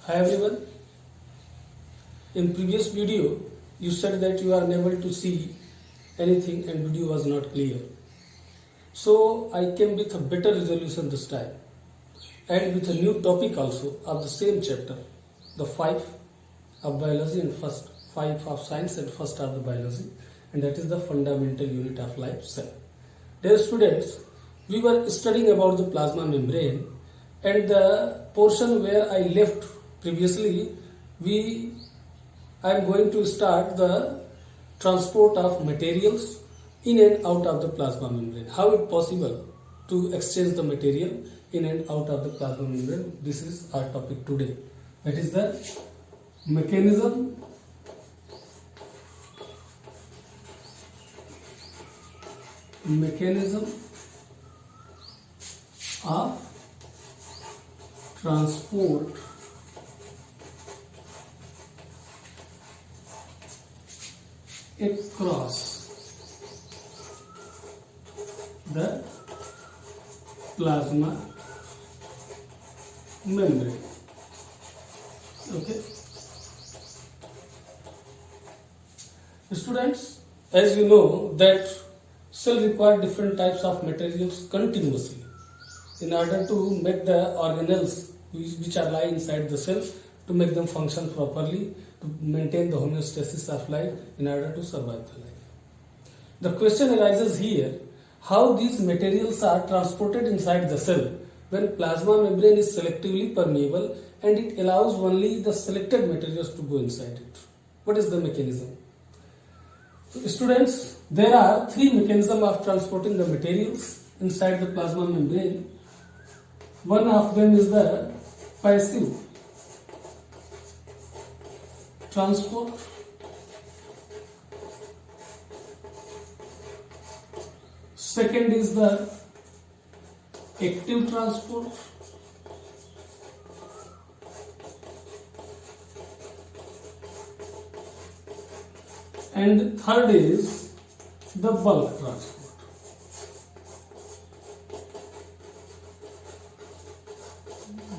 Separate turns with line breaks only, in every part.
Hi everyone. In previous video, you said that you are unable to see anything and video was not clear. So I came with a better resolution this time and with a new topic also of the same chapter, the 5 of biology and first 5 of science and first of the biology, and that is the fundamental unit of life, cell. Dear students, we were studying about the plasma membrane, and the portion where I left previously, I am going to start the transport of materials in and out of the plasma membrane. How it possible to exchange the material in and out of the plasma membrane? This is our topic today. That is the mechanism of transport across the plasma membrane. Okay, students, as you know that cell require different types of materials continuously in order to make the organelles which are lie inside the cell to make them function properly, to maintain the homeostasis of life in order to survive the life. The question arises here, how these materials are transported inside the cell when plasma membrane is selectively permeable and it allows only the selected materials to go inside it. What is the mechanism? So students, there are 3 mechanisms of transporting the materials inside the plasma membrane. One of them is the passive transport. Second is the active transport. And third is the bulk transport.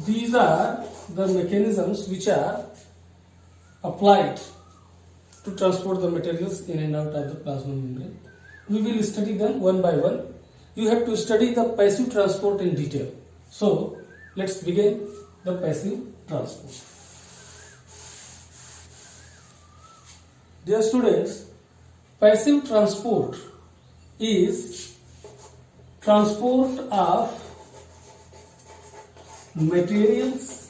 These are the mechanisms which are applied to transport the materials in and out of the plasma membrane. We will study them one by one. You have to study the passive transport in detail. So, let's begin the passive transport. Dear students, passive transport is transport of materials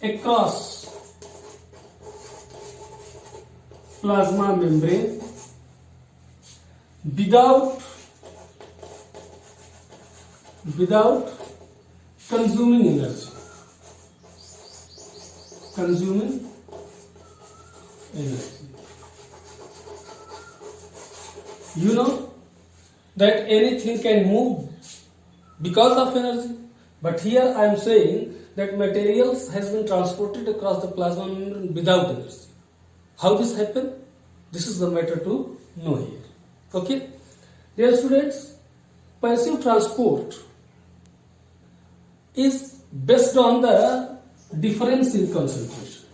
across plasma membrane without consuming energy. You know that anything can move because of energy, but here I am saying that materials has been transported across the plasma membrane without energy. How this happen? This is the matter to know here. Okay, dear students, passive transport is based on the difference in concentration.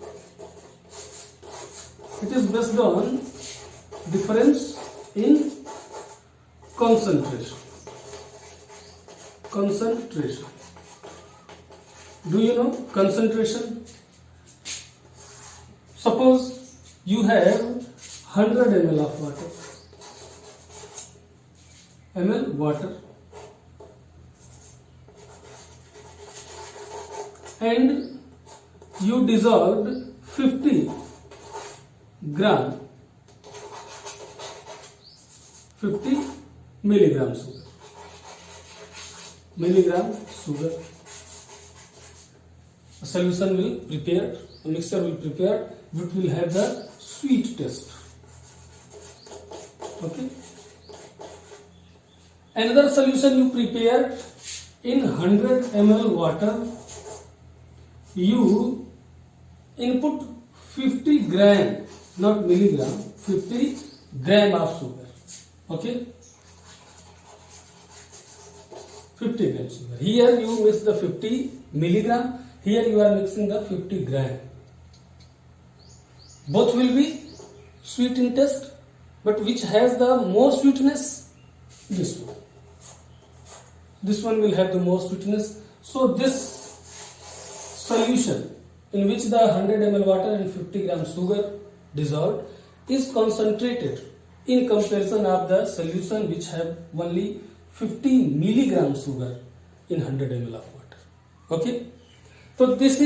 It is based on difference in concentration. Do you know concentration? Suppose you have 100 ml of water, and you dissolved 50 milligram sugar. A solution will prepare, a mixture will prepare, which will have the sweet taste. Okay. Another solution you prepared in 100 ml water, you input 50 gram, not milligram, 50 gram of sugar. Okay, 50 gram sugar. Here you mix the 50 milligram. Here you are mixing the 50 gram. Both will be sweet in taste, but which has the more sweetness? This one. This one will have the more sweetness. So this solution in which the 100 ml water and 50 gram sugar dissolved is concentrated in comparison of the solution which have only 50 milligram sugar in 100 ml of water. Okay. So this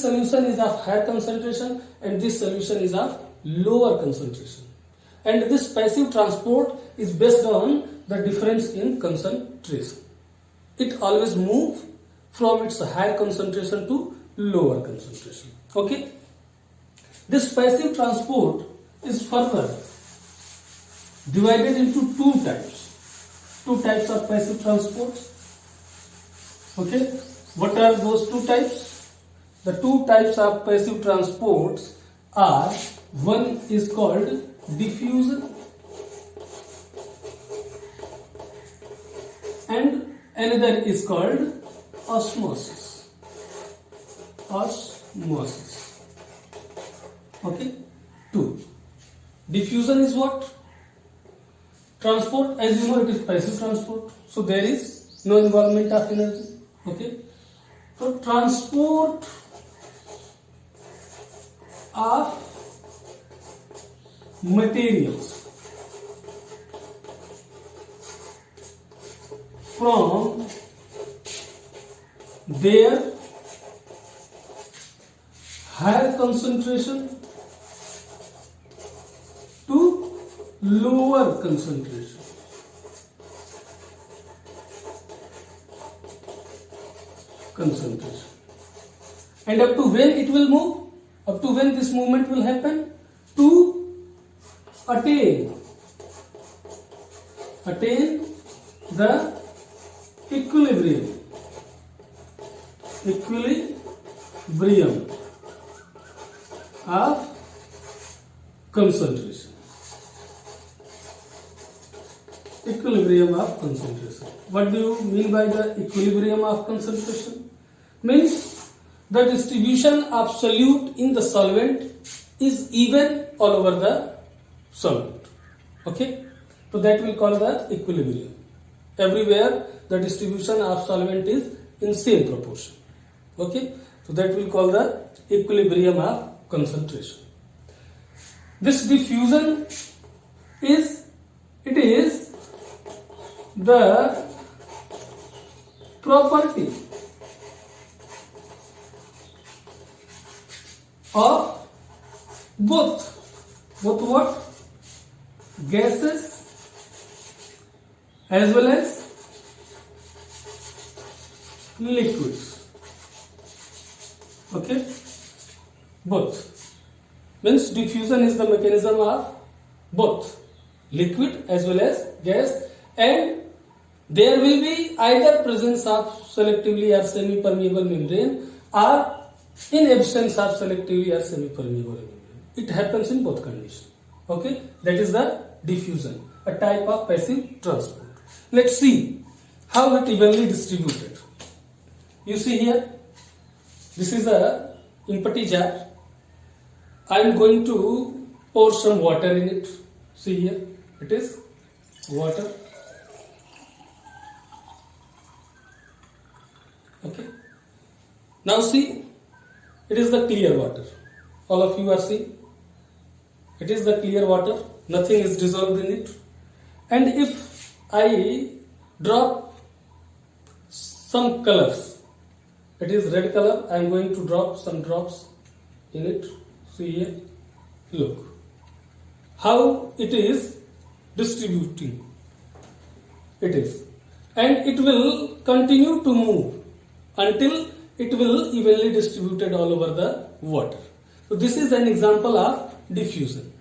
solution is of higher concentration and this solution is of lower concentration. And this passive transport is based on the difference in concentration. It always moves from its higher concentration to lower concentration. Okay. This passive transport is further divided into two types. Two types of passive transports. Okay. What are those two types? The two types of passive transports are, one is called diffusion and another is called osmosis. Osmosis. Okay. Two. Diffusion is what? Transport, as you know, it is passive transport. So there is no involvement of energy. Okay. So transport of materials from their higher concentration to lower concentration. And up to when it will move? Up to when this movement will happen? To attain the equilibrium of concentration. Equilibrium of concentration. What do you mean by the equilibrium of concentration? Means the distribution of solute in the solvent is even all over the solvent. Okay. So that we call the equilibrium. Everywhere the distribution of solvent is in same proportion. Okay. So that we call the equilibrium of concentration. This diffusion is the property of both what? Gases as well as liquids. Okay. Both. Means diffusion is the mechanism of both liquid as well as gas, and there will be either presence of selectively or semi-permeable membrane or in absence of selectively or semi-permeable membrane. It happens in both conditions. Okay, that is the diffusion, a type of passive transport. Let's see how it evenly distributed. You see here, this is a empty jar. I am going to pour some water in it. See here, it is water. Okay. Now see, it is the clear water. All of you are seeing. It is the clear water. Nothing is dissolved in it. And if I drop some colors, it is red color, I am going to drop some drops in it. See here. Look how it is distributing. It is. And it will continue to move until it will evenly distributed all over the water. So this is an example of diffusion.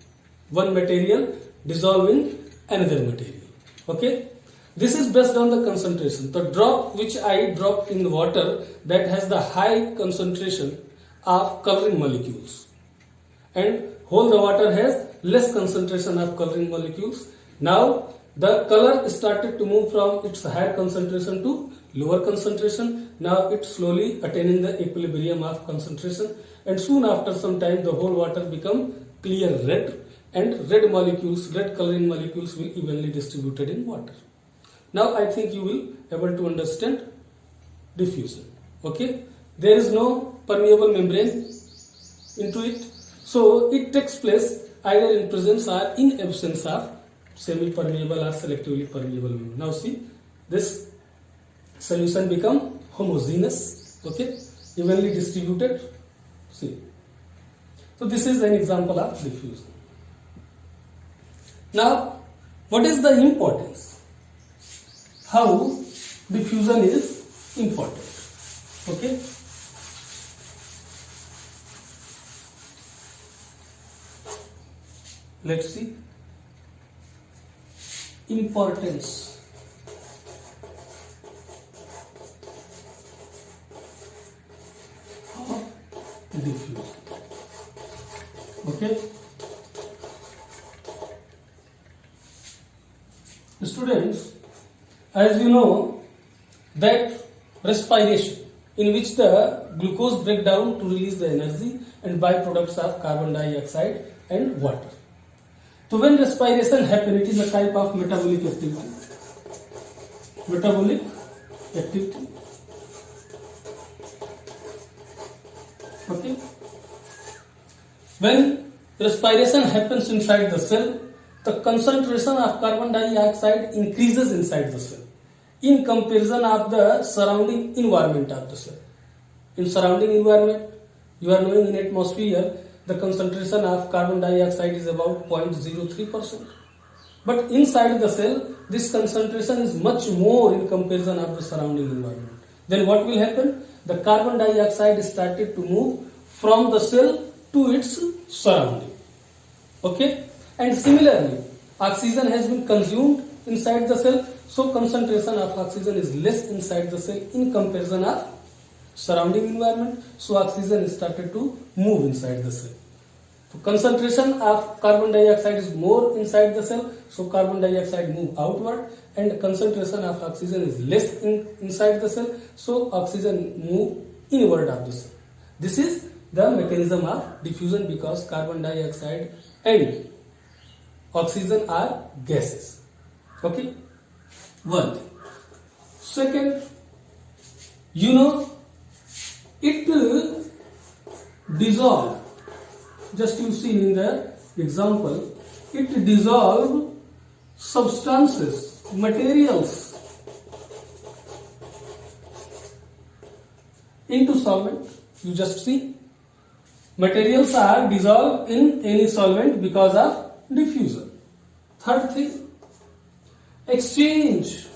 One material dissolving another material. Okay. This is based on the concentration. The drop which I dropped in the water, that has the high concentration of coloring molecules, and whole the water has less concentration of coloring molecules. Now the color started to move from its higher concentration to lower concentration. Now it slowly attaining the equilibrium of concentration, and soon after some time the whole water become clear red, and red molecules, red coloring molecules will evenly distributed in water. Now I think you will able to understand diffusion. Okay, there is no permeable membrane into it, so it takes place either in presence or in absence of semi-permeable or selectively permeable membrane. Now see, this solution become homogeneous, okay, evenly distributed. See, so this is an example of diffusion. Now, what is the importance? How diffusion is important? Okay. Let's see. Importance. Of diffusion. Okay. Students, as you know that respiration, in which the glucose break down to release the energy and byproducts of carbon dioxide and water. So when respiration happens, it is a type of metabolic activity. Metabolic activity. Okay. When respiration happens inside the cell, the concentration of carbon dioxide increases inside the cell in comparison of the surrounding environment of the cell. In surrounding environment, you are knowing in atmosphere, the concentration of carbon dioxide is about 0.03%. But inside the cell, this concentration is much more in comparison of the surrounding environment. Then what will happen? The carbon dioxide started to move from the cell to its surrounding. Okay? And similarly, oxygen has been consumed inside the cell, so concentration of oxygen is less inside the cell in comparison of surrounding environment, so oxygen started to move inside the cell. So concentration of carbon dioxide is more inside the cell, so carbon dioxide move outward, and concentration of oxygen is less inside the cell, so oxygen move inward of the cell. This is the mechanism of diffusion, because carbon dioxide and oxygen are gases. Okay, one thing. Second, you know, it dissolve. Just you see in the example, it dissolve substances, materials into solvent. You just see, materials are dissolved in any solvent because of diffusion. Third thing, exchange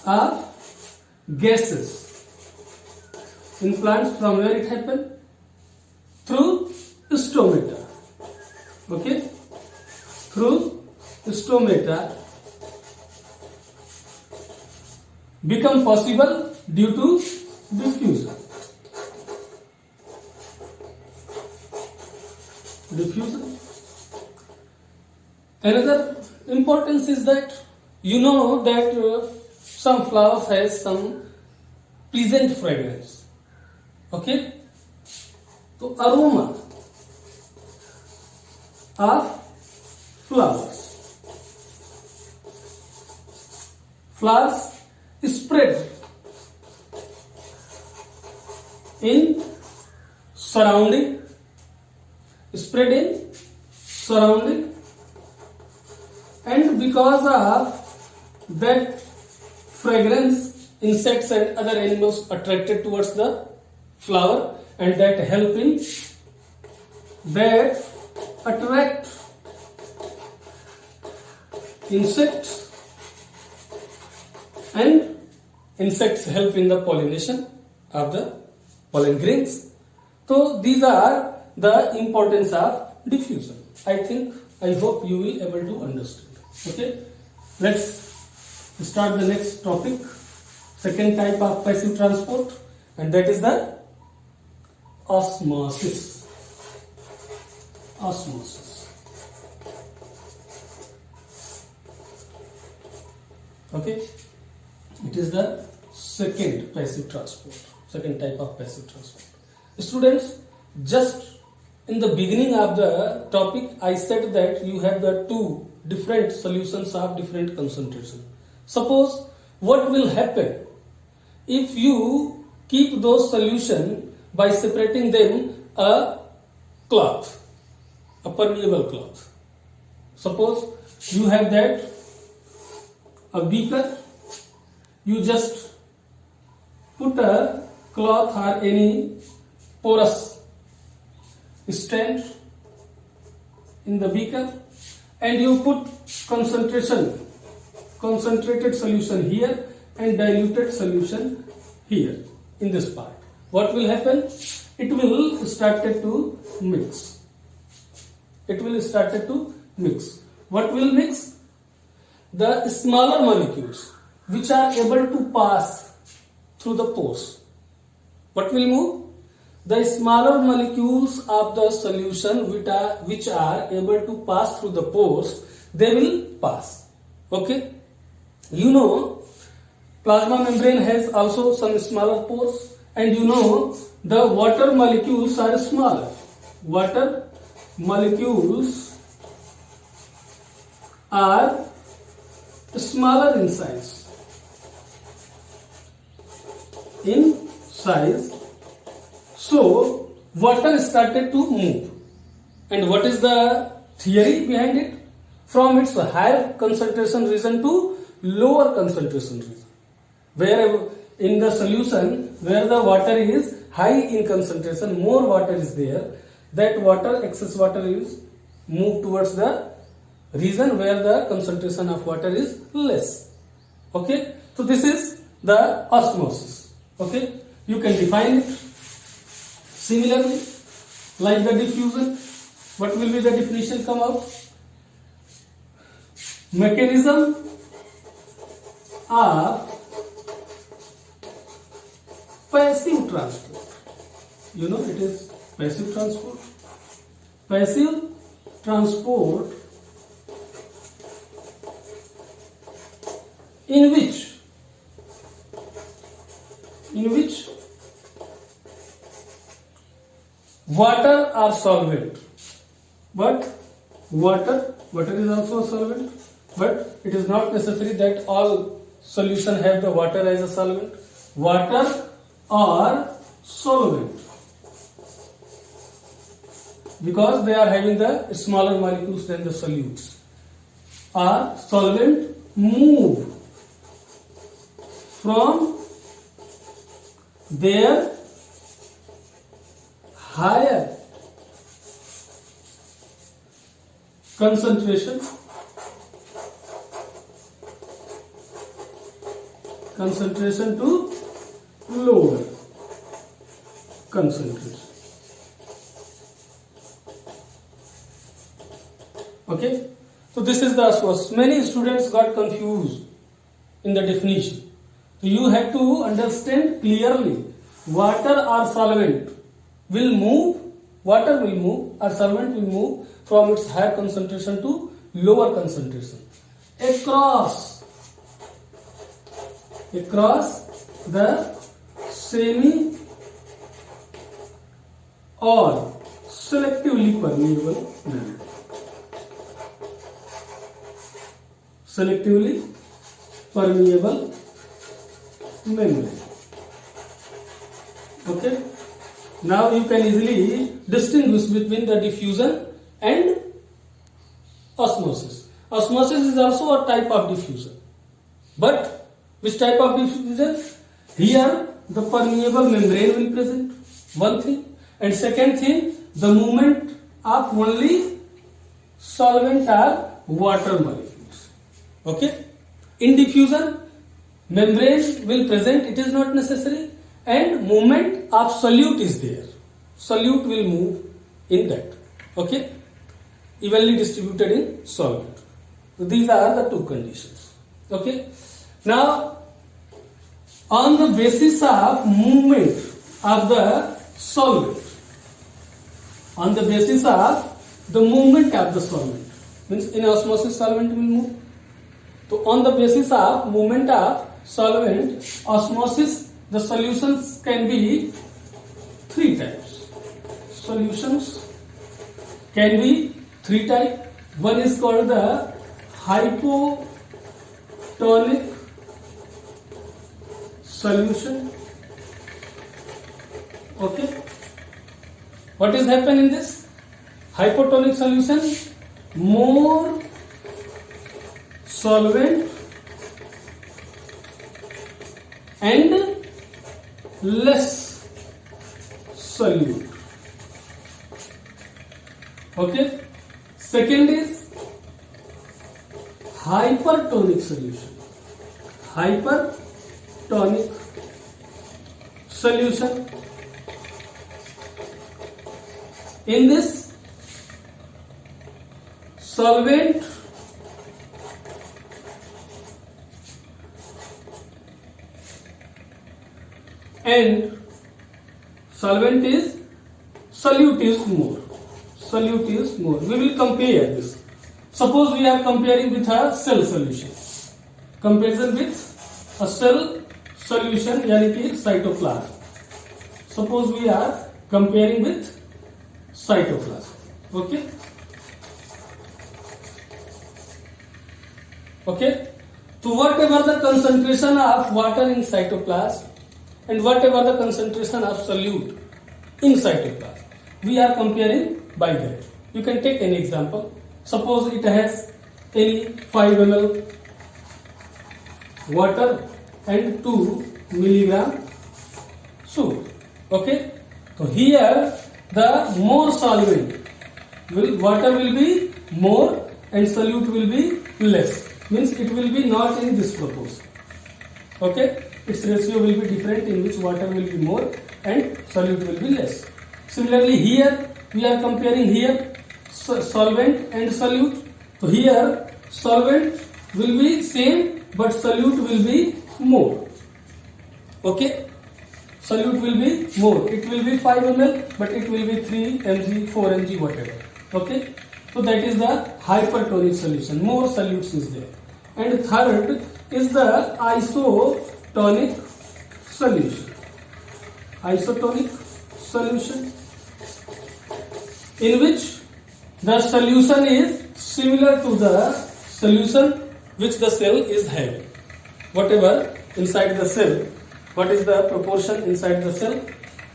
of gases in plants. From where it happen? Through stomata. Okay, through stomata become possible due to diffusion. Diffusion. Another importance is that you know that some flowers has some pleasant fragrance. Okay, so aroma of flowers. Flowers spread in surrounding, and because of that fragrance, insects and other animals attracted towards the flower, and that helping that attract insects, and insects help in the pollination of the pollen grains. So these are the importance of diffusion. I hope you will able to understand. Okay, let's start the next topic. Second type of passive transport, and that is the osmosis. Osmosis. Okay, it is the second passive transport, second type of passive transport. Students, just in the beginning of the topic, I said that you have the two different solutions of different concentration. Suppose what will happen if you keep those solution by separating them a cloth, a permeable cloth. Suppose you have that a beaker, you just put a cloth or any porous stand in the beaker and you put concentrated solution here and diluted solution here in this part. What will happen? It will start to mix. It will start to mix. What will mix? The smaller molecules which are able to pass through the pores. What will move? The smaller molecules of the solution which are able to pass through the pores, they will pass. Okay? You know, plasma membrane has also some smaller pores, and you know the water molecules are smaller. Water molecules are smaller in size. So water started to move. And what is the theory behind it? From its higher concentration region to lower concentration region. Where in the solution where the water is high in concentration, more water is there, that water, excess water is moved towards the region where the concentration of water is less. Okay, so this is the osmosis. Okay, you can define it similarly like the diffusion. What will be the definition come out? Mechanism of passive transport. You know, it is passive transport. Passive transport in which water or solvent, but water is also a solvent, but it is not necessary that all solution have the water as a solvent. Water or solvent, because they are having the smaller molecules than the solutes, or solvent move from their higher concentration to lower concentration. Okay, so this is the osmosis. Many students got confused in the definition. So you have to understand clearly, water or solvent will move, water will move or solvent will move from its higher concentration to lower concentration across the semi or selectively permeable membrane. Selectively permeable membrane. Okay. Now you can easily distinguish between the diffusion and osmosis. Osmosis is also a type of diffusion. But which type of diffusion? Here the permeable membrane will present, one thing. And second thing, the movement of only solvent or water molecules. Okay. In diffusion, membrane will present, it is not necessary, and movement of solute is there. Solute will move in that. Okay. Evenly distributed in solvent. So these are the two conditions. Okay. Now, on the basis of movement of the solvent, on the basis of the movement of the solvent, means in osmosis solvent will move, So on the basis of movement of solvent osmosis, the solutions can be three types. Solutions can be three types. One is called the hypotonic solution. Okay. What is happen in this hypotonic solution? More solvent and less solute. Okay. Second is hypertonic solution. Hypertonic solution. In this, solvent and solute is more. Solute is more. We will compare this. Suppose we are comparing with a cell solution. Comparison with a cell solution, यानी कि cytoplasm. Suppose we are comparing with cytoplasm. Okay. Okay. So whatever the concentration of water in cytoplasm and whatever the concentration of solute in cytoplasm, we are comparing by that. You can take any example. Suppose it has any 5 ml water and 2 milligram sugar. Okay. So here the more solvent water will be more and solute will be less. Means it will be not in this proportion. Okay. Its ratio will be different, in which water will be more and solute will be less. Similarly here we are comparing here solvent and solute. So here solvent will be same but solute will be more. Okay. Solute will be more. It will be 5 ml but it will be 3 mg, 4 mg, whatever. Okay. So that is the hypertonic solution. More solutes is there. And third is the isotonic solution. Isotonic solution, in which the solution is similar to the solution which the cell is having. Whatever inside the cell, what is the proportion inside the cell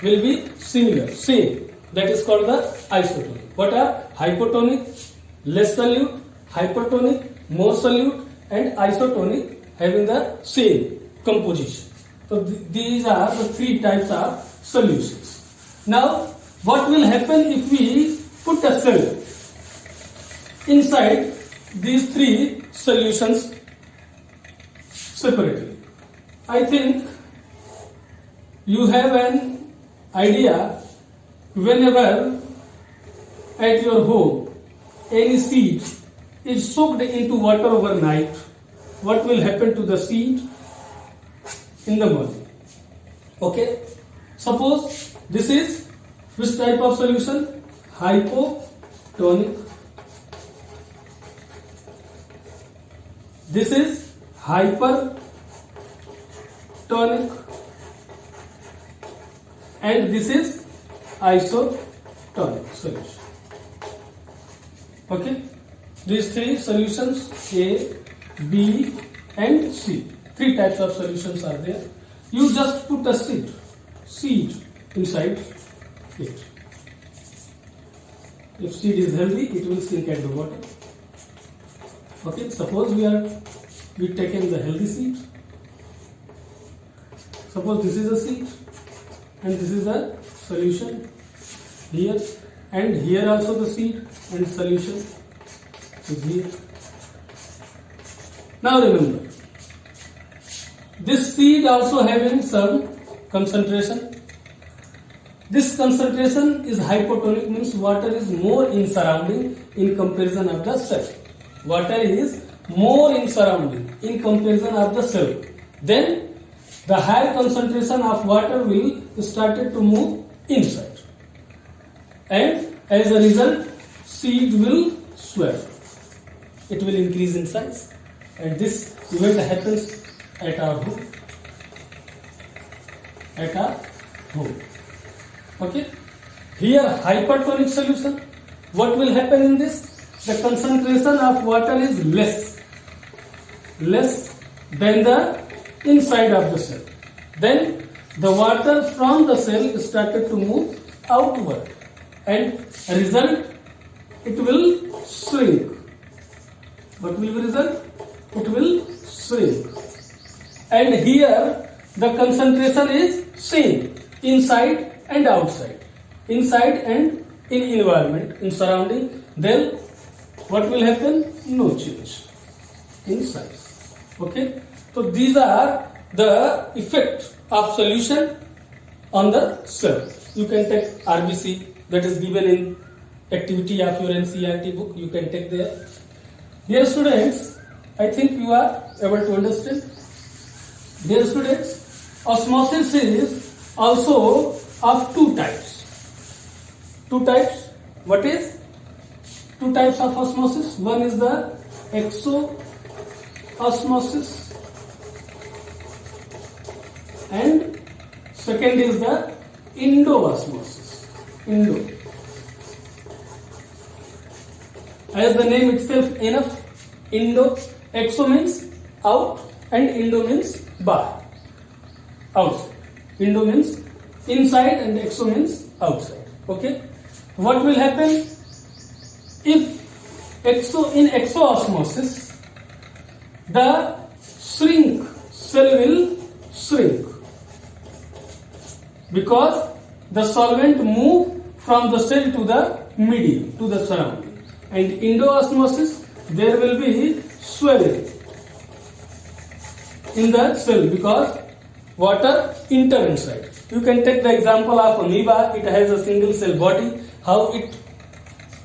will be similar, same. That is called the isotonic. What are hypotonic, less solute, hypertonic, more solute, and isotonic having the same composition. So these are the three types of solutions. Now what will happen if we put a cell inside these three solutions separately? I think you have an idea. Whenever at your home any seed is soaked into water overnight, what will happen to the seed in the morning? Okay. Suppose this is which type of solution? Hypotonic. This is hypertonic. And this is isotonic solution. Okay. These three solutions, A, B and C. Three types of solutions are there. You just put a seed inside it. If seed is healthy, it will sink at the bottom. Okay, suppose we taken the healthy seed. Suppose this is a seed and this is a solution here, and here also the seed and solution is here. Now remember, this seed also having some concentration. This concentration is hypotonic, means water is more in surrounding in comparison of the cell. Water is more in surrounding in comparison of the cell. Then the higher concentration of water will started to move inside, and as a result seed will swell. It will increase in size. and this event happens at our home. At our home. Okay. Here hypertonic solution. What will happen in this? The concentration of water is less than the inside of the cell. Then the water from the cell started to move outward, and result, it will shrink. What will be result? It will shrink. And here the concentration is same inside and outside, inside and in environment, in surrounding. Then what will happen? No change in size. Okay. So these are the effect of solution on the cell. You can take RBC, that is given in activity of your NCERT book. You can take there. Dear students, I think you are able to understand. Dear students, osmosis is also of two types. Two types. What is? Two types of osmosis. One is the exo-osmosis and second is the endo-osmosis. Endo. As the name itself enough, endo, exo means out and endo means bar, outside. Endo means inside and exo means outside. Okay. What will happen if in exo-osmosis the cell will shrink because the solvent move from the cell to the medium, to the surrounding. And endo-osmosis, there will be swelling in the cell because water enter inside. You can take the example of amoeba. It has a single cell body. How it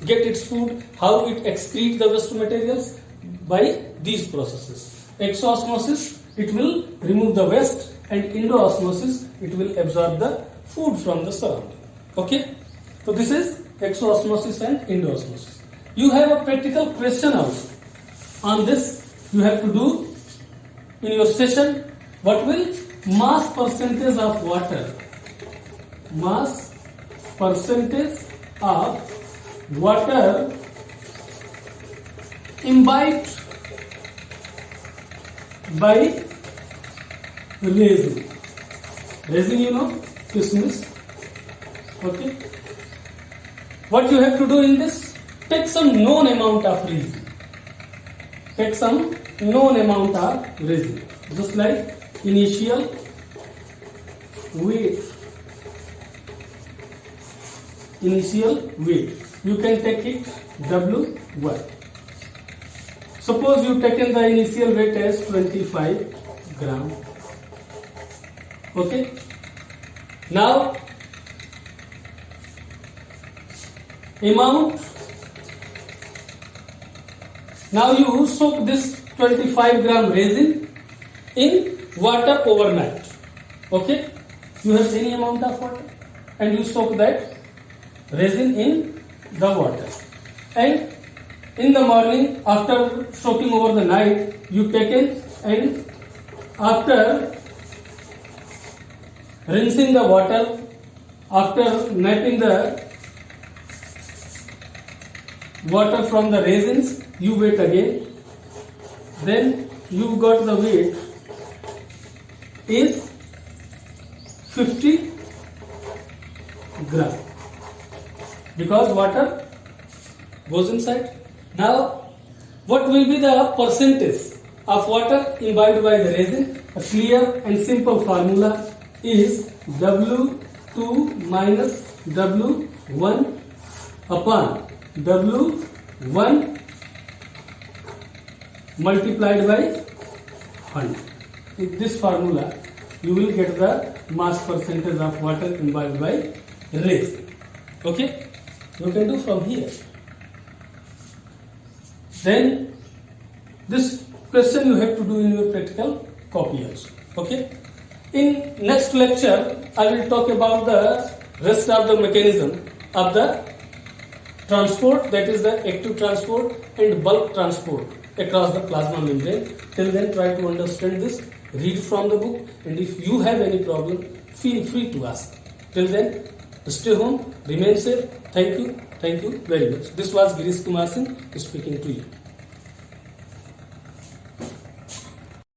get its food, how it excretes the waste materials? By these processes. Exo-osmosis, it will remove the waste, and endo-osmosis, it will absorb the food from the surrounding. Okay. So this is exo-osmosis and endo-osmosis. You have a practical question also. On this, you have to do in your session. What will mass percentage of water? Mass percentage of water imbibed by resin. Resin, you know, kismis. Okay. What you have to do in this? Take some known amount of resin. Take some known amount of resin. Just like initial weight. Initial weight. You can take it W1. Suppose you taken the initial weight as 25 gram. Okay. Now amount. Now you soak this 25 gram resin in water overnight. Okay. You have any amount of water and you soak that resin in the water. And in the morning, after soaking over the night, you take it, and after rinsing the water, after napping the water from the resins, you wait again. Then you got the weight is 50 gram because water goes inside. Now, what will be the percentage of water imbibed by the resin? A clear and simple formula is W2 minus W1 upon W1 multiplied by 100. With this formula, you will get the mass percentage of water imbibed by resin. Okay? You can do from here. Then this question you have to do in your practical copy also. Okay. In next lecture, I will talk about the rest of the mechanism of the transport, that is the active transport and bulk transport across the plasma membrane. Till then, try to understand this, read from the book, and if you have any problem, feel free to ask. Till then, stay home, remain safe. Thank you very much. This was Girish Kumar Singh speaking to you.